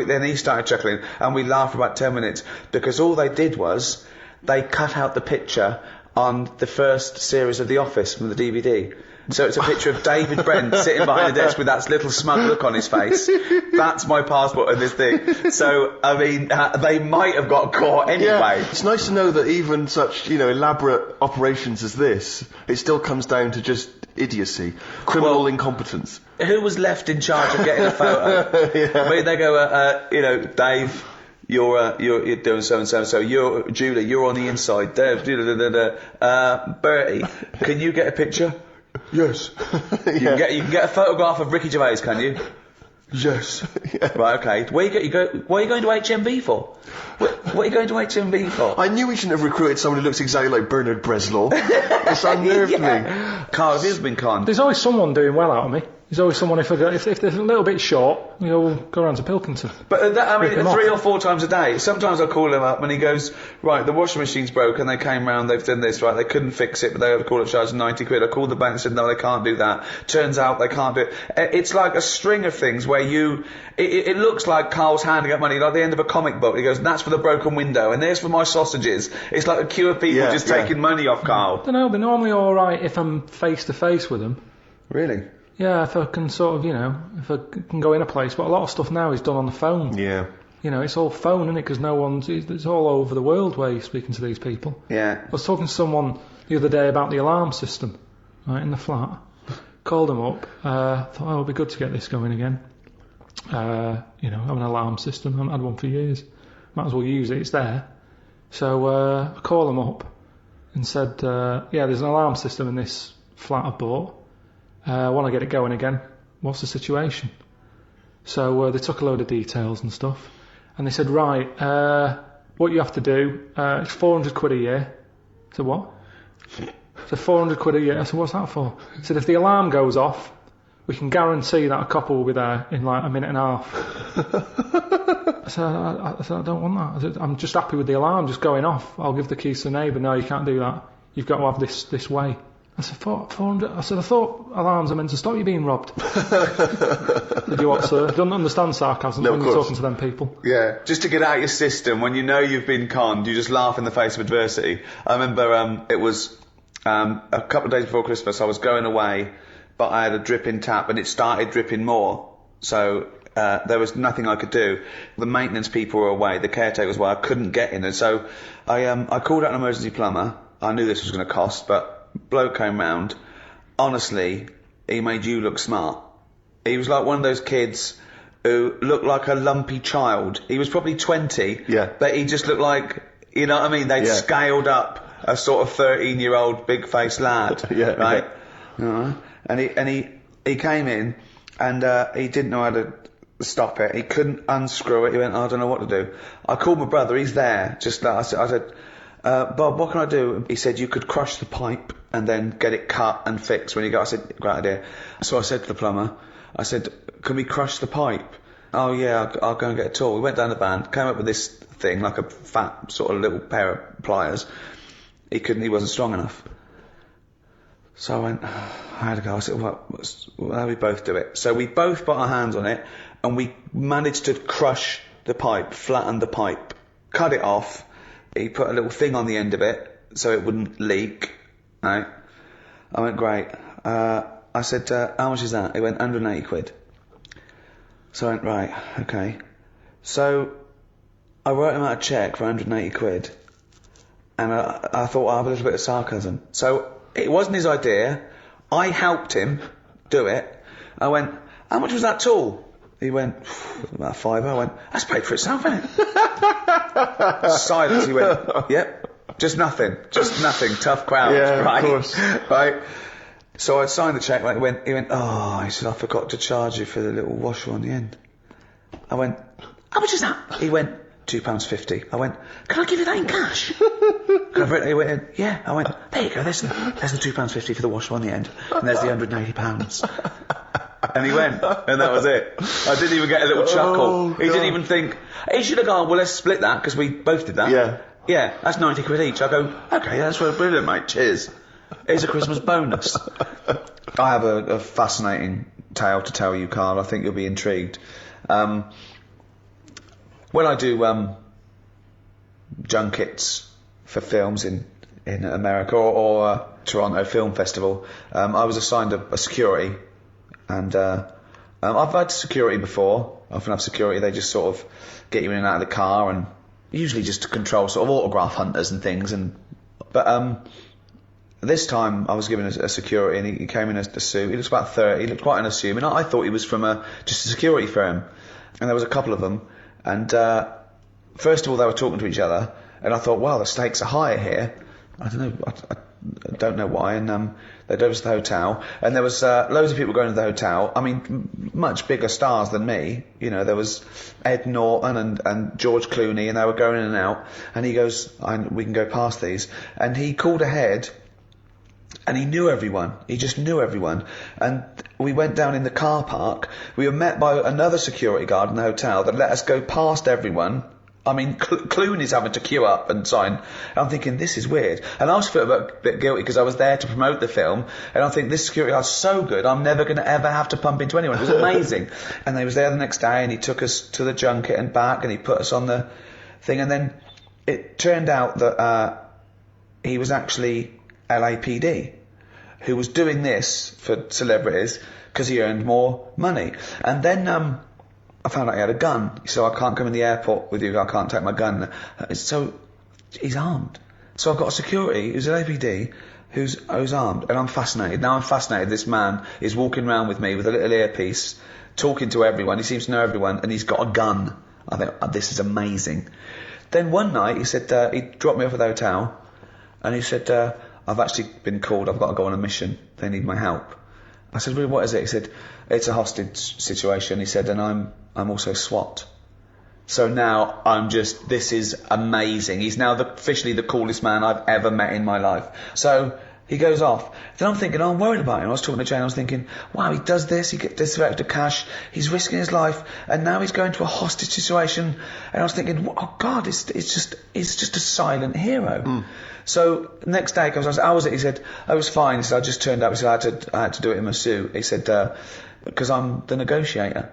Then he started chuckling, and we laughed for about 10 minutes because all they did was they cut out the picture on the first series of The Office from the DVD. So it's a picture of David Brent sitting behind a desk with that little smug look on his face. That's my passport and this thing. So, I mean, they might have got caught anyway. Yeah, it's nice to know that even such, elaborate operations as this, it still comes down to just idiocy, criminal incompetence. Who was left in charge of getting a photo? Yeah. I mean, they go, "Dave, you're doing so and so and so. You're Julie. You're on the inside. Dave, Bertie, can you get a picture?" "Yes." You can get a photograph of Ricky Gervais, can you? "Yes." Yeah. Right, okay. What are you going to HMV for? What are you going to HMV for? I knew we shouldn't have recruited someone who looks exactly like Bernard Bresslaw. It's unnerved me. Carl, have you been conned? There's always someone doing well out of me. There's always someone, if they're a little bit short, we'll go around to Pilkington. But 3 or 4 times a day. Sometimes I call him up and he goes, "Right, the washing machine's broken, they came round, they've done this, right, they couldn't fix it, but they had to call it, charge 90 quid. I called the bank and said, no, they can't do that. Turns out they can't do it." It's like a string of things where it looks like Carl's handing up money, like the end of a comic book. He goes, "That's for the broken window, and there's for my sausages." It's like a queue of people taking money off Carl. I don't know, they're normally alright if I'm face to face with them. Really? Yeah, if I can sort of, if I can go in a place. But a lot of stuff now is done on the phone. Yeah. It's all phone, isn't it? Because it's all over the world where you're speaking to these people. Yeah. I was talking to someone the other day about the alarm system, right, in the flat. Called them up. Thought, it'd be good to get this going again. Have an alarm system. I haven't had one for years. Might as well use it. It's there. So I called them up and said, there's an alarm system in this flat I bought. I want to get it going again. What's the situation? So they took a load of details and stuff, and they said, right, what you have to do, it's 400 quid a year. I said, what? So 400 quid a year. I said, what's that for? He said, if the alarm goes off, we can guarantee that a couple will be there in like a minute and a half. I said, I don't want that. I said, I'm just happy with the alarm just going off. I'll give the keys to the neighbour. No, you can't do that. You've got to have this way. I said, 400. I said, I thought alarms are meant to stop you being robbed. Did you what, sir? Don't understand sarcasm when you're talking to them people. Yeah, just to get out your system when you know you've been conned, you just laugh in the face of adversity. I remember it was a couple of days before Christmas. I was going away, but I had a dripping tap, and it started dripping more. So there was nothing I could do. The maintenance people were away, the caretakers were. I couldn't get in, and so I called out an emergency plumber. I knew this was going to cost, but bloke came round. Honestly, he made you look smart. He was like one of those kids who looked like a lumpy child. He was probably 20, but he just looked like, you know what I mean? They'd scaled up a sort of 13-year-old big-faced lad, right? And he came in, and he didn't know how to stop it. He couldn't unscrew it. He went, I don't know what to do. I called my brother. He's there. Just that. I said, Bob, what can I do? He said, you could crush the pipe and then get it cut and fixed when you go. I said, great idea. So I said to the plumber, I said, can we crush the pipe? Oh yeah, I'll go and get a tool. We went down the van, came up with this thing, like a fat sort of little pair of pliers. He wasn't strong enough. So I went, I had to go. I said, well, how do we both do it? So we both put our hands on it, and we managed to crush the pipe, flatten the pipe, cut it off. He put a little thing on the end of it so it wouldn't leak. Right? I went, great. I said, how much is that? He went, 180 quid. So I went, right, okay. So I wrote him out a cheque for 180 quid. And I thought, I'll have a little bit of sarcasm. So it wasn't his idea. I helped him do it. I went, how much was that tool? He went, about £5. I went, that's paid for itself, isn't it? Silence. He went, yep, just nothing. Tough crowd, right? Of course. Right. So I signed the cheque. Like, he went, oh, he said, I forgot to charge you for the little washer on the end. I went, how much is that? He went, £2.50. I went, can I give you that in cash? He went, yeah. I went, there you go, there's the £2.50 for the washer on the end, and there's the £180. And he went, and that was it. I didn't even get a little chuckle. He didn't even think. He should have gone, well, let's split that, because we both did that. Yeah, that's 90 quid each. I go, okay, that's brilliant, mate, cheers. Here's a Christmas bonus. I have a fascinating tale to tell you, Karl. I think you'll be intrigued. When I do junkets for films in America or Toronto Film Festival, I was assigned a security. And I've had security before. I often have security. They just sort of get you in and out of the car, and usually just to control sort of autograph hunters and things. But this time I was given a security, and he came in a suit. He looks about 30. He looked quite unassuming. I thought he was from just a security firm. And there was a couple of them. And first of all, they were talking to each other, and I thought, wow, the stakes are higher here. I don't know. I don't know why. And they drove us to the hotel, and there was loads of people going to the hotel. I mean, much bigger stars than me. You know, there was Ed Norton and George Clooney, and they were going in and out. And he goes, we can go past these. And he called ahead, and he knew everyone. He just knew everyone. And we went down in the car park. We were met by another security guard in the hotel that let us go past everyone. I mean, Clooney's having to queue up and sign. I'm thinking, this is weird. And I was feeling a bit guilty because I was there to promote the film. And I think, this security guard's so good, I'm never going to ever have to pump into anyone. It was amazing. And they was there the next day, and he took us to the junket and back, and he put us on the thing. And then it turned out that he was actually LAPD, who was doing this for celebrities because he earned more money. And then I found out he had a gun. So I can't come in the airport with you, I can't take my gun. So he's armed. So I've got a security who's an APD who's armed, and I'm fascinated. Now I'm fascinated. This man is walking around with me with a little earpiece, talking to everyone. He seems to know everyone, and he's got a gun. I think, this is amazing. Then one night he said, he dropped me off at the hotel, and he said, I've actually been called, I've got to go on a mission. They need my help. I said, really, what is it? He said, it's a hostage situation. He said, and I'm also SWAT. So now this is amazing. He's now officially the coolest man I've ever met in my life. So he goes off. Then I'm thinking, I'm worried about him. I was talking to Jane, I was thinking, wow, he does this, he gets this extra cash, he's risking his life, and now he's going to a hostage situation. And I was thinking, oh God, it's just a silent hero. So next day he comes, I said, how was it? He said, I was fine. He said, I just turned up. He said, I had to do it in my suit. He said, because I'm the negotiator.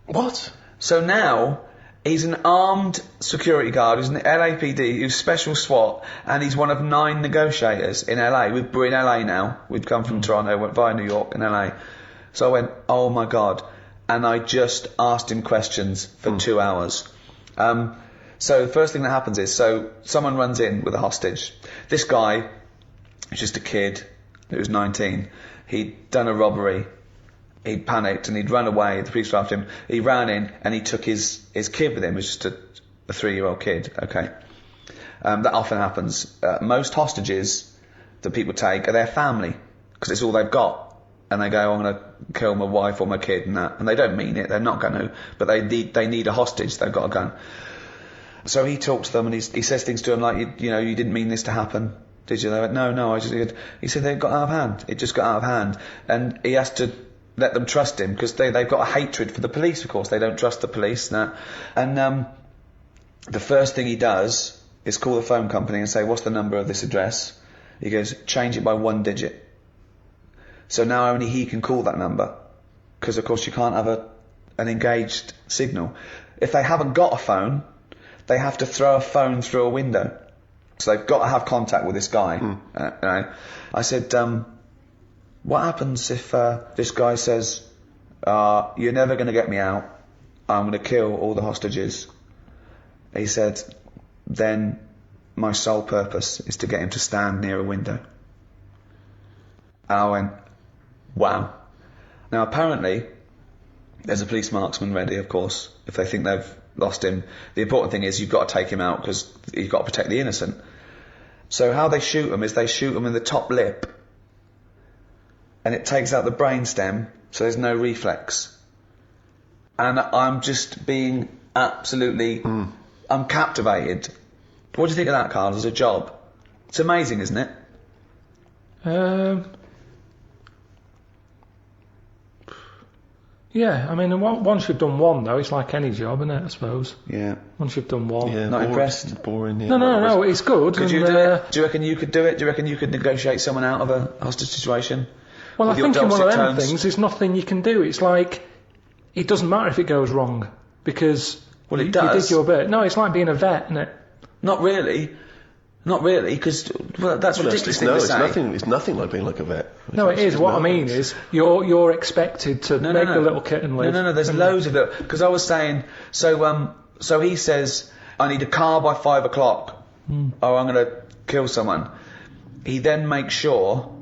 What? So now he's an armed security guard who's an LAPD, who's special SWAT, and he's one of 9 negotiators in LA. We're in LA now. We'd come from Toronto, went via New York and LA. So I went, oh my God. And I just asked him questions for 2 hours. So the first thing that happens is, so someone runs in with a hostage. This guy, who's just a kid, who was 19, he'd done a robbery. He'd panicked and he'd run away. The police were after him. He ran in and he took his kid with him. It was just a 3-year-old kid. Okay. That often happens. Most hostages that people take are their family, because it's all they've got. And they go, I'm going to kill my wife or my kid and that. And they don't mean it. They're not going to. But they need a hostage. They've got a gun. So he talks to them and he says things to them like, you didn't mean this to happen, did you? They went, no, he said they got out of hand. It just got out of hand. And he has to let them trust him, because they've got a hatred for the police, of course. They don't trust the police. And the first thing he does is call the phone company and say, what's the number of this address? He goes, change it by 1 digit. So now only he can call that number, because of course you can't have an engaged signal. If they haven't got a phone, they have to throw a phone through a window. So they've got to have contact with this guy. I said, what happens if this guy says, you're never going to get me out, I'm going to kill all the hostages? He said, then my sole purpose is to get him to stand near a window. And I went, wow. Now apparently there's a police marksman ready, of course, if they think they've lost him. The important thing is you've got to take him out, because you've got to protect the innocent. So how they shoot him is they shoot him in the top lip, and it takes out the brainstem, so there's no reflex. And I'm just being absolutely... I'm captivated. What do you think of that, Karl, as a job? It's amazing, isn't it? Yeah, I mean, once you've done one, though, it's like any job, isn't it, I suppose? Yeah. Once you've done one. Yeah, Not impressed? Boring. Yeah, No, it's good. Could you do it? Do you reckon you could do it? Do you reckon you could negotiate someone out of a hostage situation? Well, I think in one of them tones? things, there's nothing you can do. It's like, it doesn't matter if it goes wrong, because Well, it you does. did your bit. No, it's like being a vet, isn't it? Not really, because that's ridiculous thing to it's say. It's nothing like being like a vet. No, it is. What I mean is, you're expected to make the little kitten live. No, there's loads of it. Because I was saying, so he says, I need a car by 5 o'clock, or I'm going to kill someone. He then makes sure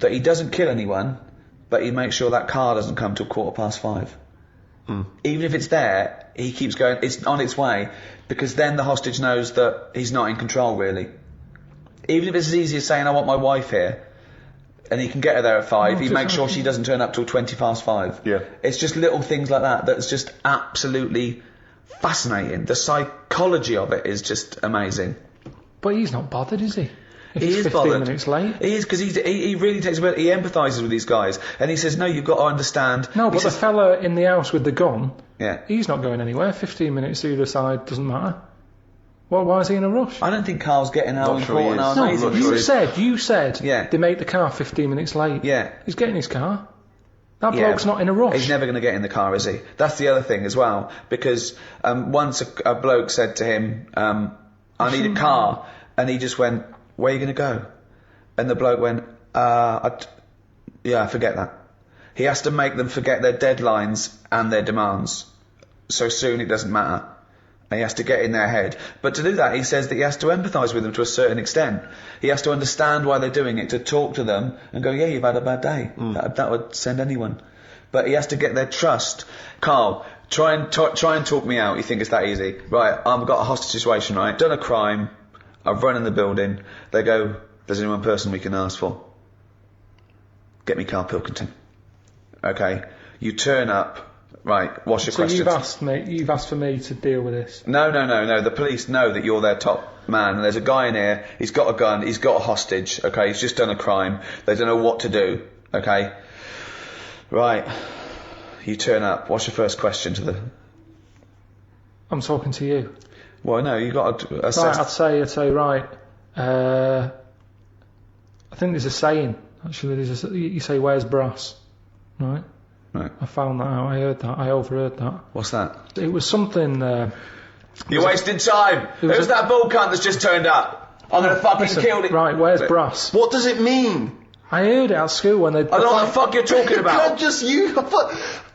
that he doesn't kill anyone, but he makes sure that car doesn't come till 5:15. Even if it's there, he keeps going, it's on its way, because then the hostage knows that he's not in control, really. Even if it's as easy as saying, I want my wife here, and he can get her there at 5, he makes sure she doesn't turn up till 5:20. Yeah. It's just little things like that that's just absolutely fascinating. The psychology of it is just amazing. But he's not bothered, is he? If He it's is 15 bothered. minutes late. He is, because he really takes a he empathises with these guys, and he says, no, you've got to understand. No, He but the says, fella in the house with the gun, yeah. he's not going anywhere. 15 minutes either side doesn't matter. Well, why is he in a rush? I don't think Karl's getting how Not sure he important, is. how No, amazing not he sure is. he You said Yeah. they make the car 15 minutes late. Yeah. He's getting his car. That Yeah. bloke's not in a rush. He's never going to get in the car, is he? That's the other thing as well, because once a bloke said to him, I need a car, and he just went, where are you going to go? And the bloke went, I forget that. He has to make them forget their deadlines and their demands. So soon it doesn't matter. And he has to get in their head. But to do that, he says that he has to empathise with them to a certain extent. He has to understand why they're doing it, to talk to them and go, yeah, you've had a bad day. That would send anyone. But he has to get their trust. Karl, try and talk me out. You think it's that easy? Right, I've got a hostage situation, right? Done a crime. I've run in the building. They go, there's only one person we can ask for. Get me Karl Pilkington. okay? You turn up, right, what's your So question? you've asked for me to deal with this. No, the police know that you're their top man, and there's a guy in here, he's got a gun, he's got a hostage, okay? He's just done a crime, they don't know what to do, okay? Right, you turn up, what's your first question to the... I'm talking to you. Well, no, you got to assess... Right, I'd say, right, I think there's a saying, actually, you say, where's brass? Right? Right. I found that out, I overheard that. What's that? It was something... You're wasting time! Who's that bull cunt that's just turned up? I'm gonna fucking kill it! Right, where's brass? What does it mean? I heard it at school when they... I don't know what the fuck you're talking about! Can't just you...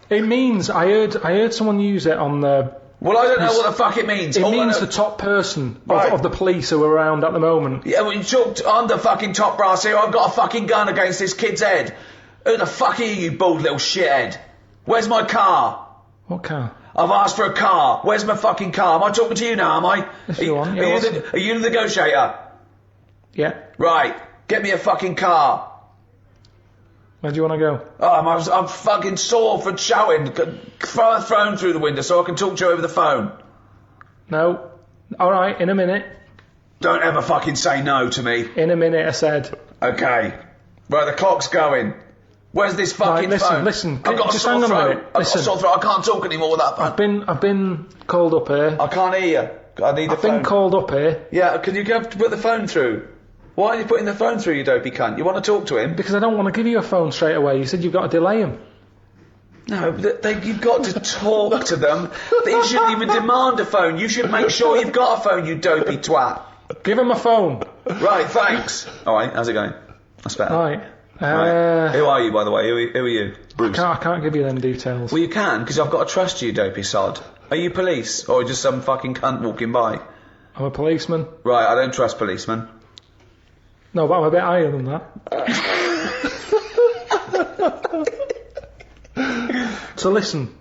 It means, I heard someone use it on the... Well, I don't know what the fuck it means. It means the top person Right. of the police who are around at the moment. Yeah, well, I'm the fucking top brass here. I've got a fucking gun against this kid's head. Who the fuck are you bald little shithead? Where's my car? What car? I've asked for a car. Where's my fucking car? Am I talking to you now, am I? If you want, yeah, are you the negotiator? Yeah. Right. Get me a fucking car. Where do you want to go? Oh, I'm fucking sore for shouting. Throw a phone through the window so I can talk to you over the phone. No. Alright, in a minute. Don't ever fucking say no to me. In a minute, I said. Okay. Right, the clock's going. Where's this fucking phone? Listen, I've got just a sore hang on a throat. minute. I've got a sore throat. I can't talk anymore with that phone. I've been called up here. I can't hear you. I need the I've phone. been called up here Yeah, can you go put the phone through? Why are you putting the phone through, you dopey cunt? You want to talk to him? because I don't want to give you a phone straight away. You said you've got to delay him. No, you've got to talk to them. You shouldn't even demand a phone. You should make sure you've got a phone, you dopey twat. Give him a phone. Right, thanks. Alright, how's it going? That's better. Right. Right. Who are you, by the way? Who are you? Bruce. I can't give you them details. Well, you can, because I've got to trust you, dopey sod. Are you police, or just some fucking cunt walking by? I'm a policeman. Right, I don't trust policemen. No, but I'm a bit higher than that. So listen.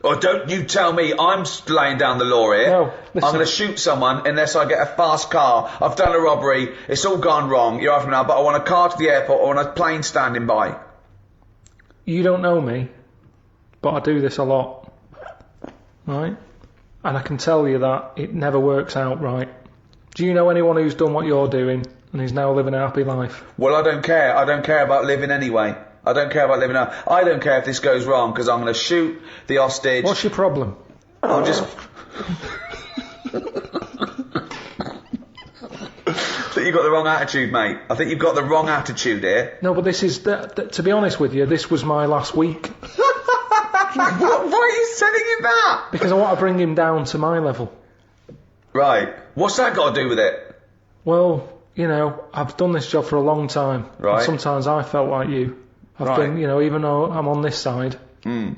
Or don't you tell me I'm laying down the law here. No, I'm listen. going to shoot someone unless I get a fast car. I've done a robbery. It's all gone wrong. You're after me now, but I want a car to the airport. I want a plane standing by. You don't know me, but I do this a lot. Right? And I can tell you that it never works out right. Do you know anyone who's done what you're doing and is now living a happy life? Well, I don't care. I don't care about living anyway. I don't care about living out. I don't care if this goes wrong, because I'm going to shoot the hostage. What's your problem? I'm just... I think you've got the wrong attitude, mate. I think you've got the wrong attitude here. No, but this is... to be honest with you, this was my last week. Why are you telling him that? Because I want to bring him down to my level. Right. What's that got to do with it? Well, you know, I've done this job for a long time. Right. And sometimes I felt like you. I've been, you know, even though I'm on this side, you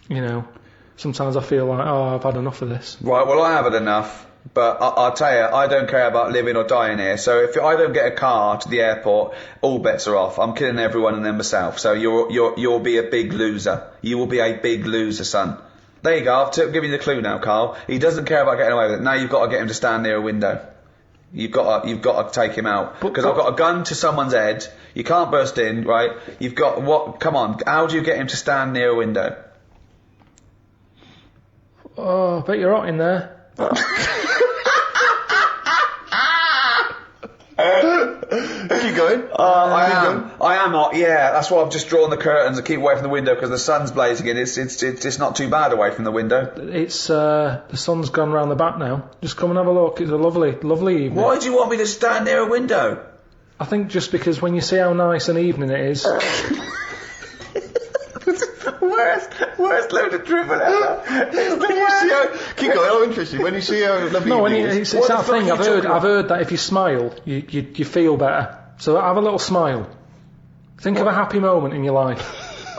know, sometimes I feel like, oh, I've had enough of this. Right, well, I haven't enough. But I'll tell you, I don't care about living or dying here. So if I don't get a car to the airport, all bets are off. I'm killing everyone and then myself. So you'll be a big loser. You will be a big loser, son. There you go. I've given you the clue now, Carl. He doesn't care about getting away with it. Now you've got to get him to stand near a window. You've got to take him out. Because I've got a gun to someone's head. You can't burst in, right? You've got what? Come on. How do you get him to stand near a window? Oh, I bet you're hot in there. Keep going. I am hot. Yeah, that's why I've just drawn the curtains and keep away from the window because the sun's blazing in. It's not too bad away from the window. It's the sun's gone round the back now. Just come and have a look. It's a lovely, lovely evening. Why do you want me to stand near a window? I think just because when you see how nice an evening it is. Worst load of dribble ever. Keep going. I'm interested. When you see how lovely No, evening it's What the that fuck thing. are you talking I've heard that if you smile, you feel better. So have a little smile. Think of a happy moment in your life.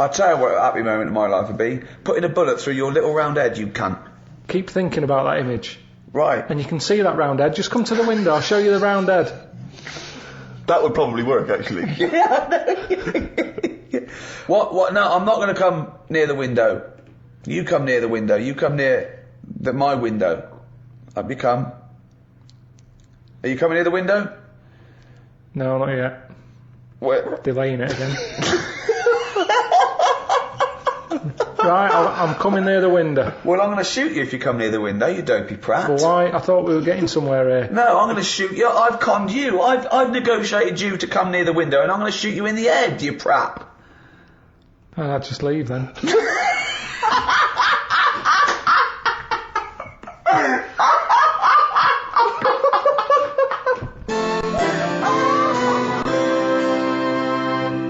I'll tell you what a happy moment in my life would be. Putting a bullet through your little round head, you cunt. Keep thinking about that image. Right. And you can see that round head. Just come to the window. I'll show you the round head. that would probably work, actually. What? No, I'm not going to come near the window. You come near the window. You come near my window. Up you come. Are you coming near the window? No, not yet. Where? Delaying it again. Right, I'm coming near the window. Well, I'm going to shoot you if you come near the window, you dopey prat. Well, why? I thought we were getting somewhere here. No, I'm going to shoot you. I've conned you. I've negotiated you to come near the window, and I'm going to shoot you in the head, you prat. I'll just leave then.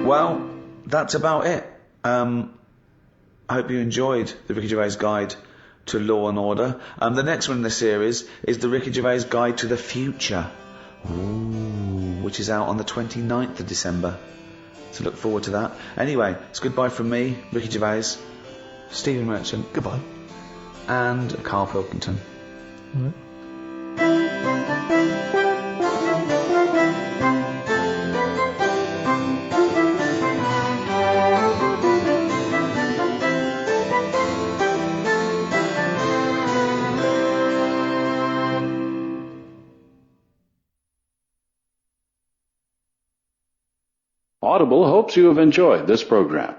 Well, that's about it. I hope you enjoyed the Ricky Gervais Guide to Law and Order. The next one in the series is the Ricky Gervais Guide to the Future, which is out on the 29th of December. So look forward to that. Anyway, it's goodbye from me, Ricky Gervais, Stephen Merchant, Goodbye. and Karl Pilkington. Right. Audible hopes you have enjoyed this program.